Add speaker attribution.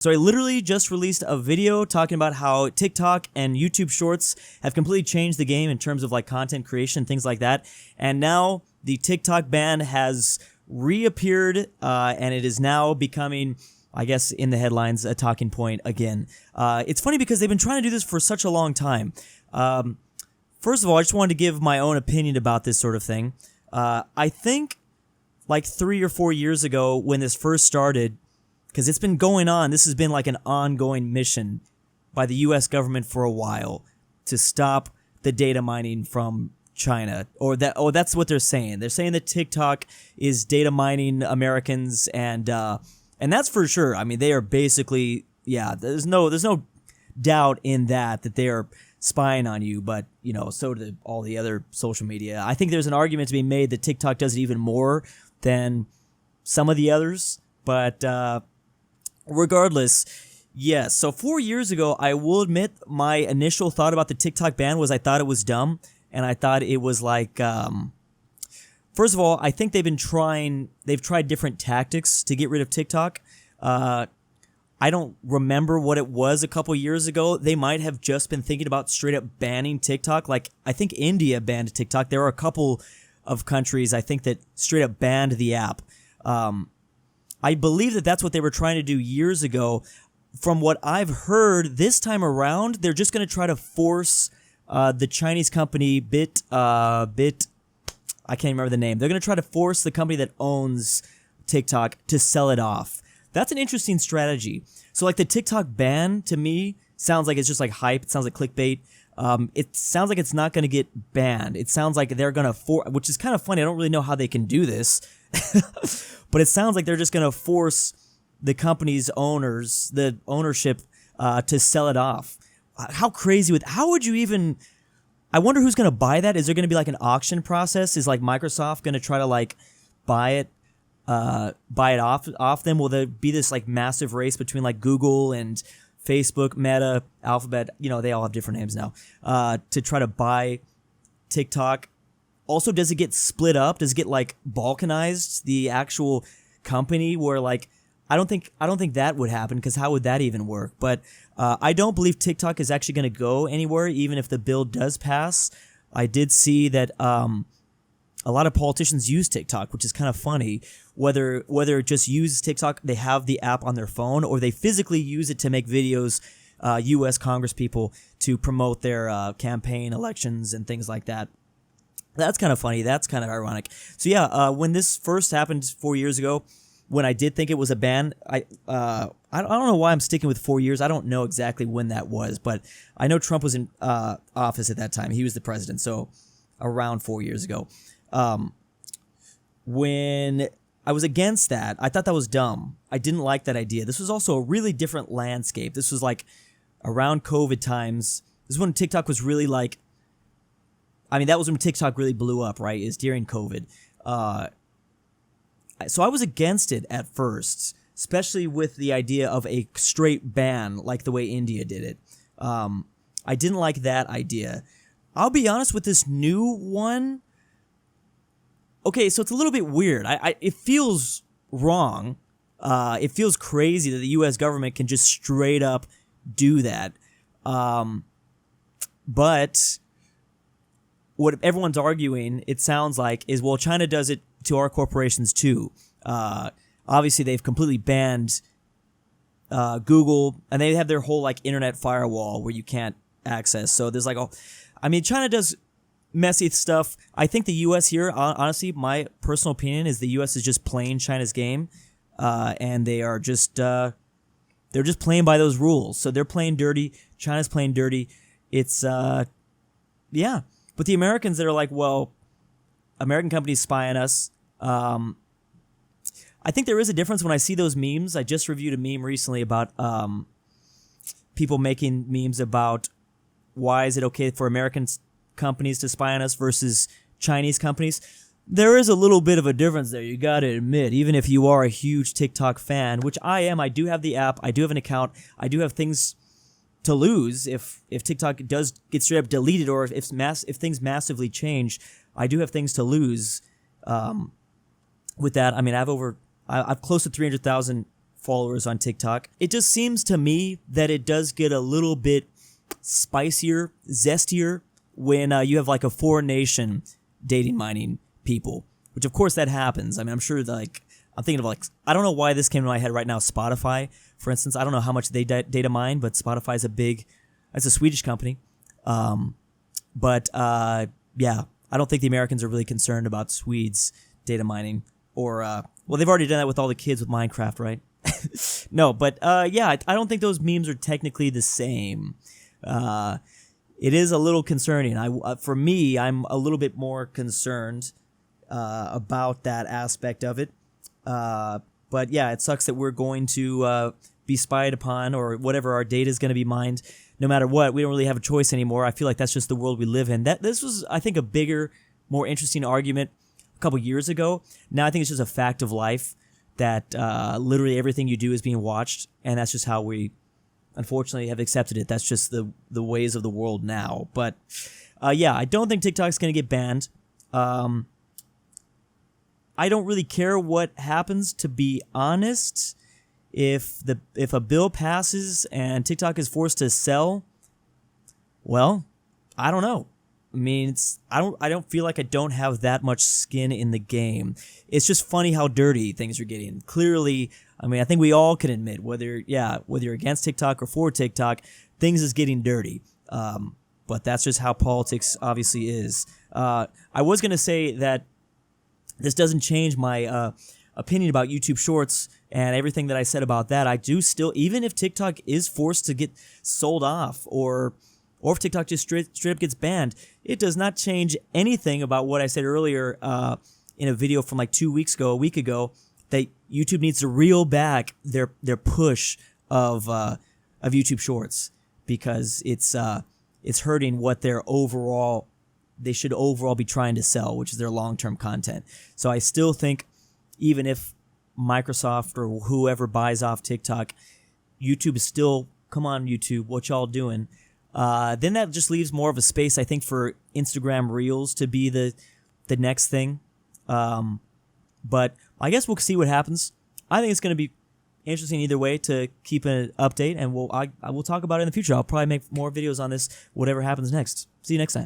Speaker 1: So I literally just released a video talking about how TikTok and YouTube Shorts have completely changed the game in terms of like content creation, things like that. And now the TikTok ban has reappeared, and it is now becoming, I guess, in the headlines, a talking point again. It's funny because they've been trying to do this for such a long time. First of all, I just wanted to give my own opinion about this sort of thing. I think like 3 or 4 years ago when this first started, because it's been going on, this has been like an ongoing mission by the U.S. government for a while to stop the data mining from China, that's what they're saying. They're saying that TikTok is data mining Americans, and that's for sure. I mean, they are basically, yeah, there's no doubt in that they are spying on you, but you know, so do all the other social media. I think there's an argument to be made that TikTok does it even more than some of the others, but regardless, yes. So 4 years ago, I will admit my initial thought about the TikTok ban was I thought it was dumb, and I thought it was like, first of all, I think they've tried different tactics to get rid of TikTok. I don't remember what it was a couple years ago. They might have just been thinking about straight up banning TikTok. Like, I think India banned TikTok. There are a couple of countries, I think, that straight up banned the app. I believe that that's what they were trying to do years ago. From what I've heard, this time around, they're just going to try to force the Chinese company I can't remember the name. They're going to try to force the company that owns TikTok to sell it off. That's an interesting strategy. So like the TikTok ban to me sounds like it's just like hype. It sounds like clickbait. It sounds like it's not going to get banned. It sounds like they're going to which is kind of funny. I don't really know how they can do this. But it sounds like they're just going to force the company's owners, the ownership, to sell it off. How crazy how would you even, I wonder who's going to buy that? Is there going to be like an auction process? Is like Microsoft going to try to like buy it off them? Will there be this like massive race between like Google and Facebook, Meta, Alphabet, you know, they all have different names now, to try to buy TikTok? Also, does it get split up? Does it get like balkanized, the actual company, where like, I don't think that would happen, because how would that even work? But I don't believe TikTok is actually going to go anywhere, even if the bill does pass. I did see that a lot of politicians use TikTok, which is kind of funny. Whether it just uses TikTok, they have the app on their phone, or they physically use it to make videos, U.S. Congress people, to promote their campaign elections and things like that. That's kind of funny. That's kind of ironic. So yeah, when this first happened 4 years ago, when I did think it was a ban, I don't know why I'm sticking with 4 years. I don't know exactly when that was, but I know Trump was in office at that time. He was the president, so around 4 years ago. When I was against that, I thought that was dumb. I didn't like that idea. This was also a really different landscape. This was like around COVID times. This is when TikTok was really like, I mean, that was when TikTok really blew up, right? Is during COVID. So I was against it at first, especially with the idea of a straight ban, like the way India did it. I didn't like that idea. I'll be honest with this new one. Okay, so it's a little bit weird. It feels wrong. It feels crazy that the U.S. government can just straight up do that. But what everyone's arguing, it sounds like, is, well, China does it to our corporations too. Obviously, they've completely banned Google, and they have their whole like internet firewall where you can't access. So there's like, China does messy stuff. I think the U.S. here, honestly, my personal opinion is the U.S. is just playing China's game, and they are just they're just playing by those rules. So they're playing dirty. China's playing dirty. It's yeah. But the Americans that are like, well, American companies spy on us. I think there is a difference when I see those memes. I just reviewed a meme recently about people making memes about why is it okay for American companies to spy on us versus Chinese companies. There is a little bit of a difference there, you got to admit, even if you are a huge TikTok fan, which I am. I do have the app. I do have an account. I do have things to lose if TikTok does get straight up deleted, or if things massively change. I do have things to lose with that. I mean, I've close to 300,000 followers on TikTok. It just seems to me that it does get a little bit spicier, zestier when you have like a foreign nation dating mining people, which of course that happens. I mean, I'm sure like I'm thinking of like, I don't know why this came to my head right now. Spotify, for instance, I don't know how much they data mine, but Spotify is it's a Swedish company. Yeah, I don't think the Americans are really concerned about Swedes data mining or, well, they've already done that with all the kids with Minecraft, right? No, but yeah, I don't think those memes are technically the same. It is a little concerning. For me, I'm a little bit more concerned about that aspect of it. But yeah, it sucks that we're going to be spied upon, or whatever, our data is going to be mined. No matter what, we don't really have a choice anymore. I feel like that's just the world we live in. This was, I think, a bigger, more interesting argument a couple years ago. Now I think it's just a fact of life that literally everything you do is being watched, and that's just how we, unfortunately, have accepted it. That's just the ways of the world now. But yeah, I don't think TikTok's going to get banned. I don't really care what happens, to be honest. If a bill passes and TikTok is forced to sell, well, I don't know. I mean, I don't feel like I don't have that much skin in the game. It's just funny how dirty things are getting. Clearly, I mean, I think we all can admit, whether you're against TikTok or for TikTok, things is getting dirty. But that's just how politics obviously is. I was going to say that this doesn't change my opinion about YouTube Shorts and everything that I said about that. I do still, even if TikTok is forced to get sold off, or if TikTok just straight up gets banned, it does not change anything about what I said earlier in a video from like a week ago, that YouTube needs to reel back their push of YouTube Shorts, because it's hurting what they should overall be trying to sell, which is their long-term content. So I still think, even if Microsoft or whoever buys off TikTok, YouTube is still, come on YouTube, what y'all doing? Then that just leaves more of a space, I think, for Instagram Reels to be the next thing. But I guess we'll see what happens. I think it's going to be interesting either way to keep an update, and I will talk about it in the future. I'll probably make more videos on this, whatever happens next. See you next time.